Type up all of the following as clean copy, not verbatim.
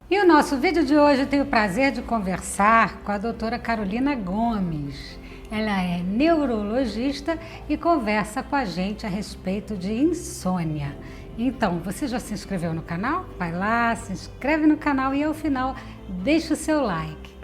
E o nosso vídeo de hoje eu tenho o prazer de conversar com a doutora Carolina Gomes. Ela é neurologista e conversa com a gente a respeito de insônia. Então, você já se inscreveu no canal? Vai lá, se inscreve no canal e ao final deixa o seu like.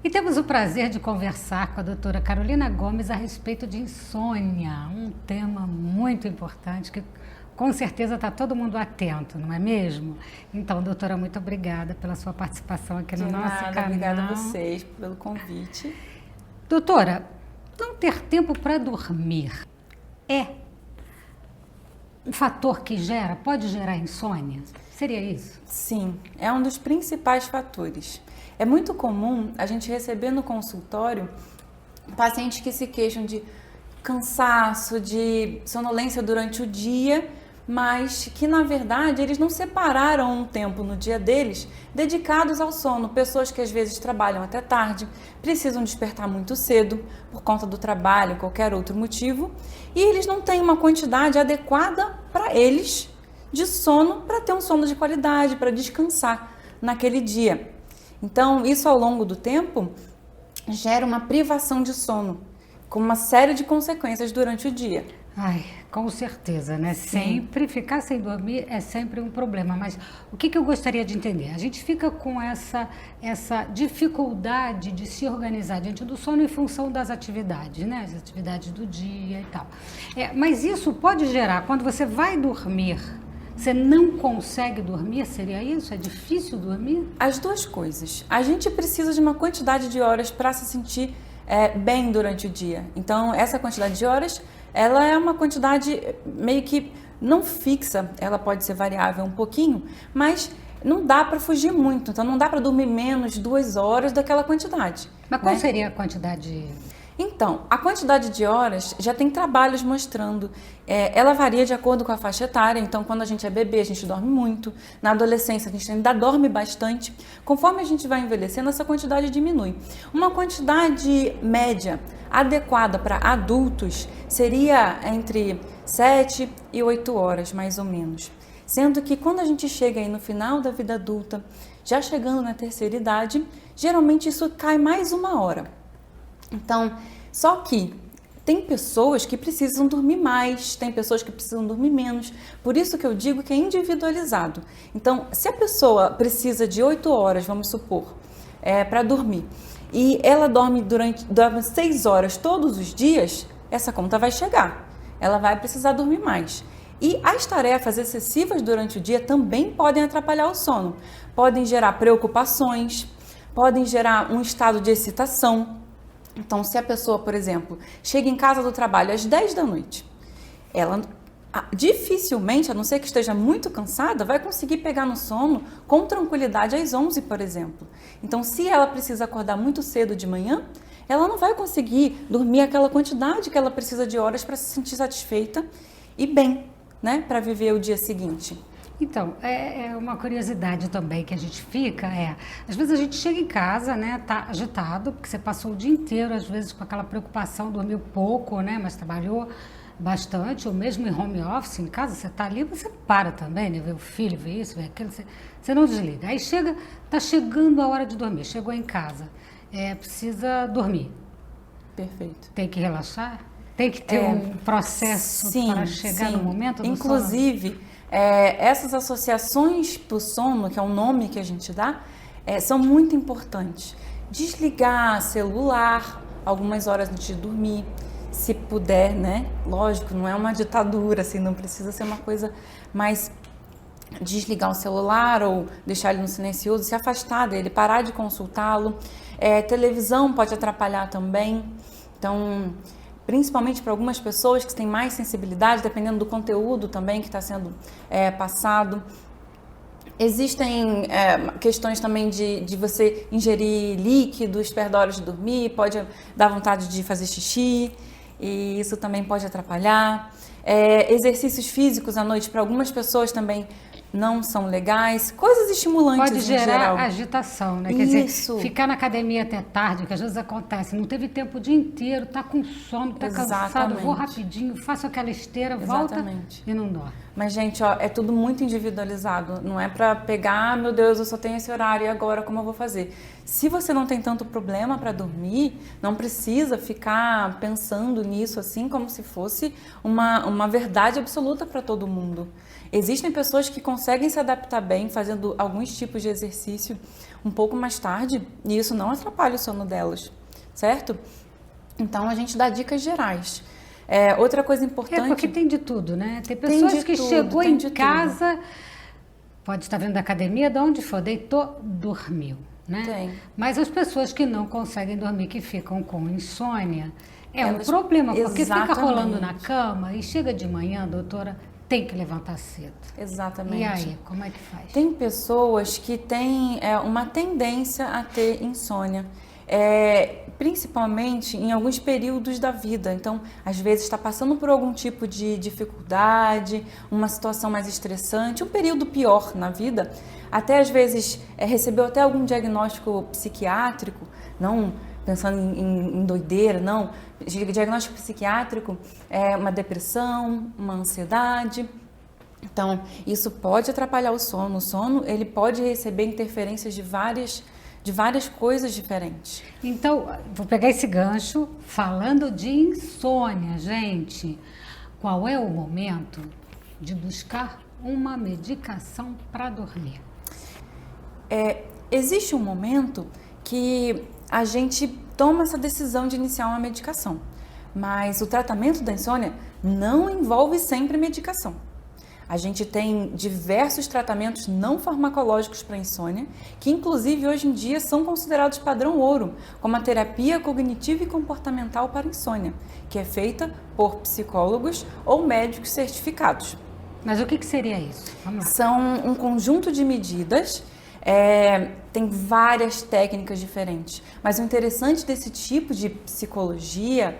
E temos o prazer de conversar com a doutora Carolina Gomes a respeito de insônia, um tema muito importante que com certeza está todo mundo atento, não é mesmo? Então, doutora, muito obrigada pela sua participação aqui no nosso canal. Obrigada a vocês pelo convite. Doutora, não ter tempo para dormir é um fator que pode gerar insônia? Seria isso? Sim, é um dos principais fatores. É muito comum a gente receber no consultório pacientes que se queixam de cansaço, de sonolência durante o dia, mas que na verdade eles não separaram um tempo no dia deles dedicados ao sono. Pessoas que às vezes trabalham até tarde, precisam despertar muito cedo por conta do trabalho, qualquer outro motivo, e eles não têm uma quantidade adequada para eles de sono para ter um sono de qualidade, para descansar naquele dia. Então, isso ao longo do tempo gera uma privação de sono, com uma série de consequências durante o dia. Ai, com certeza, né? Sim. Sempre ficar sem dormir é sempre um problema, mas o que eu gostaria de entender? A gente fica com essa dificuldade de se organizar diante do sono em função das atividades, né? As atividades do dia e tal. Mas isso pode gerar, quando você vai dormir, você não consegue dormir? Seria isso? É difícil dormir? As duas coisas. A gente precisa de uma quantidade de horas para se sentir bem durante o dia. Então, essa quantidade de horas, ela é uma quantidade meio que não fixa. Ela pode ser variável um pouquinho, mas não dá para fugir muito. Então, não dá para dormir menos 2 horas daquela quantidade. Mas qual seria a quantidade? Então, a quantidade de horas já tem trabalhos mostrando, ela varia de acordo com a faixa etária. Então, quando a gente é bebê, a gente dorme muito, na adolescência a gente ainda dorme bastante. Conforme a gente vai envelhecendo, essa quantidade diminui. Uma quantidade média adequada para adultos seria entre 7 e 8 horas, mais ou menos. Sendo que quando a gente chega aí no final da vida adulta, já chegando na terceira idade, geralmente isso cai mais 1 hora. Então, só que tem pessoas que precisam dormir mais, tem pessoas que precisam dormir menos, por isso que eu digo que é individualizado. Então, se a pessoa precisa de 8 horas, vamos supor, para dormir, e ela dorme 6 horas todos os dias, essa conta vai chegar, ela vai precisar dormir mais. E as tarefas excessivas durante o dia também podem atrapalhar o sono, podem gerar preocupações, podem gerar um estado de excitação. Então, se a pessoa, por exemplo, chega em casa do trabalho às 10 da noite, ela dificilmente, a não ser que esteja muito cansada, vai conseguir pegar no sono com tranquilidade às 11, por exemplo. Então, se ela precisa acordar muito cedo de manhã, ela não vai conseguir dormir aquela quantidade que ela precisa de horas para se sentir satisfeita e bem, né, para viver o dia seguinte. Então, é uma curiosidade também que a gente fica, às vezes a gente chega em casa, né, tá agitado, porque você passou o dia inteiro, às vezes, com aquela preocupação, dormiu pouco, né, mas trabalhou bastante, ou mesmo em home office, em casa, você tá ali, você para também, né, vê o filho, vê isso, vê aquilo, você não desliga. Aí tá chegando a hora de dormir, chegou em casa, precisa dormir. Perfeito. Tem que relaxar? Tem que ter um processo para chegar no momento do sono? Inclusive, essas associações para o sono, que é o nome que a gente dá, são muito importantes. Desligar celular algumas horas antes de dormir, se puder, né? Lógico, não é uma ditadura, assim, não precisa ser uma coisa mais desligar o celular ou deixar ele no silencioso, se afastar dele, parar de consultá-lo. Televisão pode atrapalhar também. Então, principalmente para algumas pessoas que têm mais sensibilidade, dependendo do conteúdo também que está sendo passado. Existem questões também de você ingerir líquidos perto da hora de dormir, pode dar vontade de fazer xixi, e isso também pode atrapalhar. Exercícios físicos à noite, para algumas pessoas também não são legais, coisas estimulantes Pode em gerar geral. agitação, né? Quer dizer, ficar na academia até tarde, que às vezes acontece, não teve tempo o dia inteiro, tá com sono, tá cansado, vou rapidinho, faço aquela esteira, volta e não dorme. Mas, gente, ó, é tudo muito individualizado. Não é pra pegar, meu Deus, eu só tenho esse horário e agora como eu vou fazer? Se você não tem tanto problema para dormir, não precisa ficar pensando nisso assim como se fosse uma verdade absoluta para todo mundo. Existem pessoas que conseguem se adaptar bem fazendo alguns tipos de exercício um pouco mais tarde e isso não atrapalha o sono delas, certo? Então, a gente dá dicas gerais. Outra coisa importante... porque tem de tudo, né? Tem pessoas que chegou em casa, pode estar vindo da academia, de onde for, deitou, dormiu, né? Tem. Mas as pessoas que não conseguem dormir, que ficam com insônia, um problema, porque fica rolando na cama e chega de manhã, doutora, tem que levantar cedo. Exatamente. E aí, como é que faz? Tem pessoas que têm uma tendência a ter insônia. Principalmente em alguns períodos da vida. Então, às vezes está passando por algum tipo de dificuldade, uma situação mais estressante, um período pior na vida, até às vezes recebeu até algum diagnóstico psiquiátrico, não pensando em doideira, não, diagnóstico psiquiátrico, uma depressão, uma ansiedade. Então, isso pode atrapalhar o sono. O sono, ele pode receber interferências de várias coisas diferentes. Então, vou pegar esse gancho, falando de insônia, gente. Qual é o momento de buscar uma medicação para dormir? Existe um momento que a gente toma essa decisão de iniciar uma medicação, mas o tratamento da insônia não envolve sempre medicação. A gente tem diversos tratamentos não farmacológicos para insônia, que inclusive hoje em dia são considerados padrão ouro, como a terapia cognitiva e comportamental para insônia, que é feita por psicólogos ou médicos certificados. Mas o que seria isso? Vamos lá. São um conjunto de medidas, tem várias técnicas diferentes, mas o interessante desse tipo de psicologia,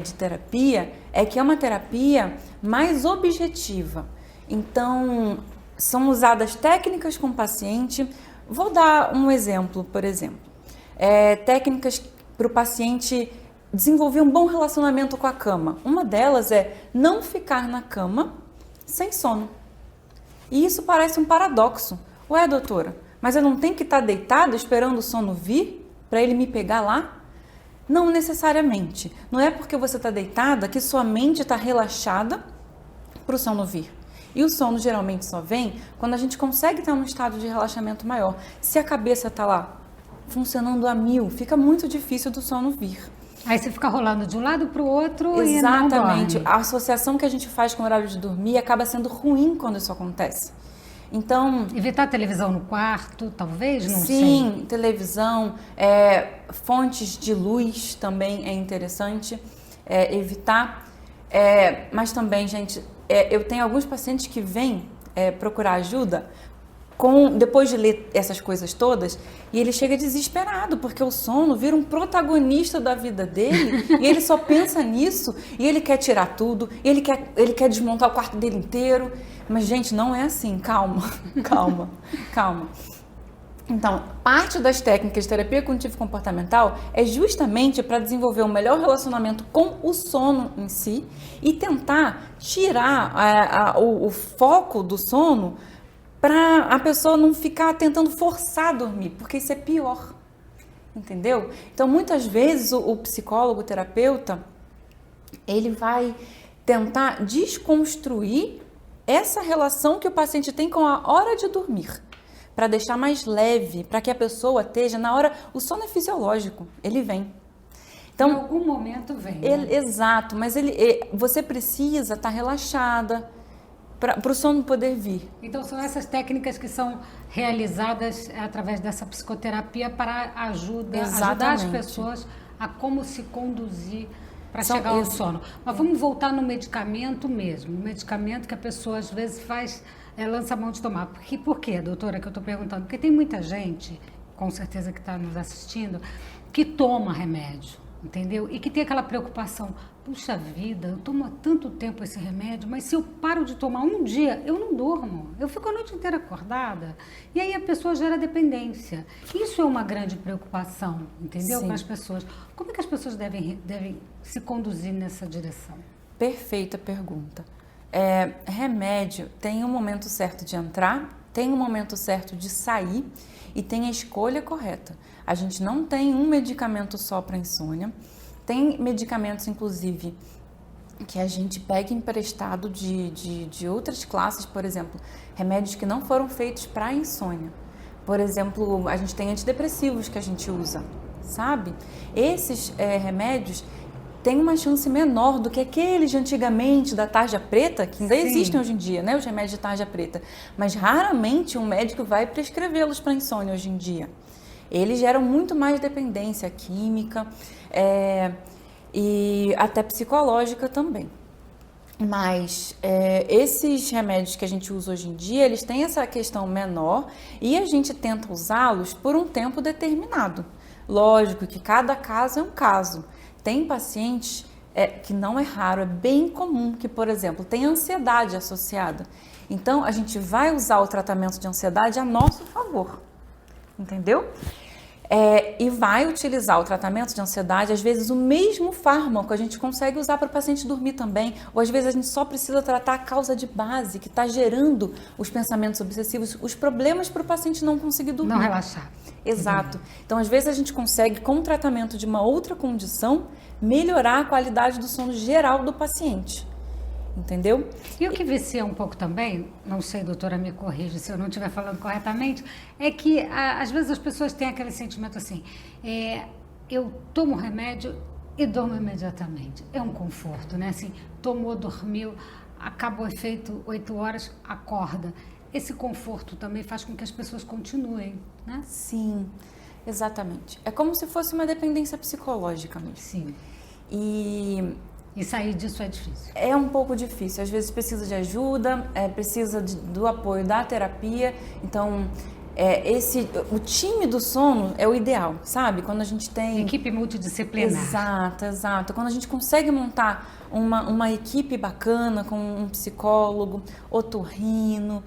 de terapia, é que é uma terapia mais objetiva. Então, são usadas técnicas com o paciente. Vou dar um exemplo, por exemplo. Técnicas para o paciente desenvolver um bom relacionamento com a cama. Uma delas é não ficar na cama sem sono. E isso parece um paradoxo. Ué, doutora, mas eu não tenho que estar deitada esperando o sono vir para ele me pegar lá? Não necessariamente. Não é porque você está deitada que sua mente está relaxada para o sono vir. E o sono geralmente só vem quando a gente consegue ter um estado de relaxamento maior. Se a cabeça está lá funcionando a 1000, fica muito difícil do sono vir. Aí você fica rolando de um lado para o outro. Exatamente. E não dorme. A associação que a gente faz com o horário de dormir acaba sendo ruim quando isso acontece. Então, evitar televisão no quarto, talvez? Não sei. Sim, televisão, fontes de luz também é interessante evitar. Mas também, gente, eu tenho alguns pacientes que vêm procurar ajuda depois de ler essas coisas todas, e ele chega desesperado, porque o sono vira um protagonista da vida dele, e ele só pensa nisso, e ele quer tirar tudo, e ele quer desmontar o quarto dele inteiro. Mas, gente, não é assim. Calma, calma, calma. Então, parte das técnicas de terapia cognitivo comportamental é justamente para desenvolver um melhor relacionamento com o sono em si e tentar tirar o foco do sono para a pessoa não ficar tentando forçar a dormir, porque isso é pior, entendeu? Então, muitas vezes o psicólogo, o terapeuta, ele vai tentar desconstruir essa relação que o paciente tem com a hora de dormir, para deixar mais leve, para que a pessoa esteja na hora. O sono é fisiológico, ele vem. Então, em algum momento vem. Né? Exato, mas você precisa estar relaxada para o sono poder vir. Então, são essas técnicas que são realizadas através dessa psicoterapia para ajudar as pessoas a como se conduzir para chegar ao sono. Mas vamos voltar no medicamento mesmo. O medicamento que a pessoa às vezes lança a mão de tomar. Por quê, doutora, que eu estou perguntando? Porque tem muita gente, com certeza que está nos assistindo, que toma remédio, entendeu? E que tem aquela preocupação, puxa vida, eu tomo há tanto tempo esse remédio, mas se eu paro de tomar um dia, eu não durmo, eu fico a noite inteira acordada, e aí a pessoa gera dependência. Isso é uma grande preocupação, entendeu? Sim. Para as pessoas. Como é que as pessoas devem se conduzir nessa direção? Perfeita pergunta. Remédio tem um momento certo de entrar, tem um momento certo de sair e tem a escolha correta. A gente não tem um medicamento só para insônia. Tem medicamentos, inclusive, que a gente pega emprestado de outras classes, por exemplo, remédios que não foram feitos para insônia. Por exemplo, a gente tem antidepressivos que a gente usa, sabe? Esses remédios têm uma chance menor do que aqueles de antigamente da tarja preta, que ainda Sim. existem hoje em dia, né? Os remédios de tarja preta. Mas raramente um médico vai prescrevê-los para insônia hoje em dia. Eles geram muito mais dependência química e até psicológica também. Mas esses remédios que a gente usa hoje em dia, eles têm essa questão menor e a gente tenta usá-los por um tempo determinado. Lógico que cada caso é um caso. Tem pacientes que não é raro, é bem comum que, por exemplo, tem ansiedade associada. Então, a gente vai usar o tratamento de ansiedade a nosso favor. Entendeu? E vai utilizar o tratamento de ansiedade, às vezes o mesmo fármaco a gente consegue usar para o paciente dormir também, ou às vezes a gente só precisa tratar a causa de base que está gerando os pensamentos obsessivos, os problemas para o paciente não conseguir dormir. Não relaxar. Exato. Então, às vezes a gente consegue, com o tratamento de uma outra condição, melhorar a qualidade do sono geral do paciente. Entendeu? E o que vicia um pouco também, não sei, doutora, me corrija se eu não estiver falando corretamente, é que às vezes as pessoas têm aquele sentimento assim, eu tomo remédio e durmo imediatamente. É um conforto, né? Assim, tomou, dormiu, acabou o efeito, 8 horas, acorda. Esse conforto também faz com que as pessoas continuem, né? Sim, exatamente. É como se fosse uma dependência psicológica mesmo. Sim. E sair disso é difícil. é um pouco difícil, às vezes precisa de ajuda, precisa do apoio da terapia, então o time do sono é o ideal, sabe? Quando a gente tem... Equipe multidisciplinar. Exato. Quando a gente consegue montar uma equipe bacana com um psicólogo, otorrino,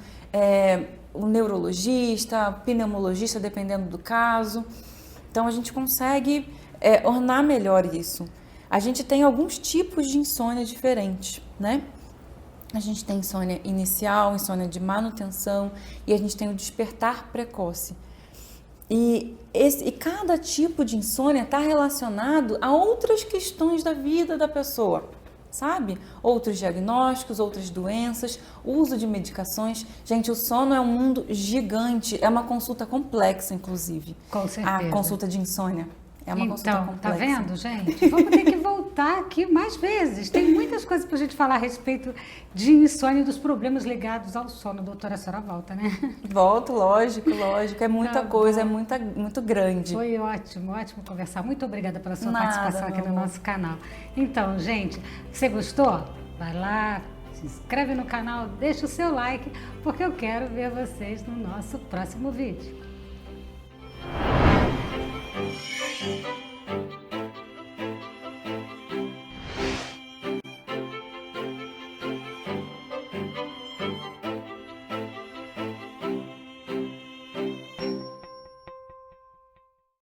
um neurologista, pneumologista, dependendo do caso, então a gente consegue ornar melhor isso. A gente tem alguns tipos de insônia diferentes, né? A gente tem insônia inicial, insônia de manutenção e a gente tem o despertar precoce. E cada tipo de insônia está relacionado a outras questões da vida da pessoa, sabe? Outros diagnósticos, outras doenças, uso de medicações. Gente, o sono é um mundo gigante, é uma consulta complexa, inclusive. Com certeza. A consulta de insônia. É uma consulta complexa. Tá vendo, gente? Vamos ter que voltar aqui mais vezes. Tem muitas coisas para a gente falar a respeito de insônia e dos problemas ligados ao sono. Doutora, a senhora volta, né? Volto, lógico. É muita coisa, é muito grande. Foi ótimo conversar. Muito obrigada pela sua Nada, participação aqui no nosso canal. Então, gente, você gostou? Vai lá, se inscreve no canal, deixa o seu like, porque eu quero ver vocês no nosso próximo vídeo.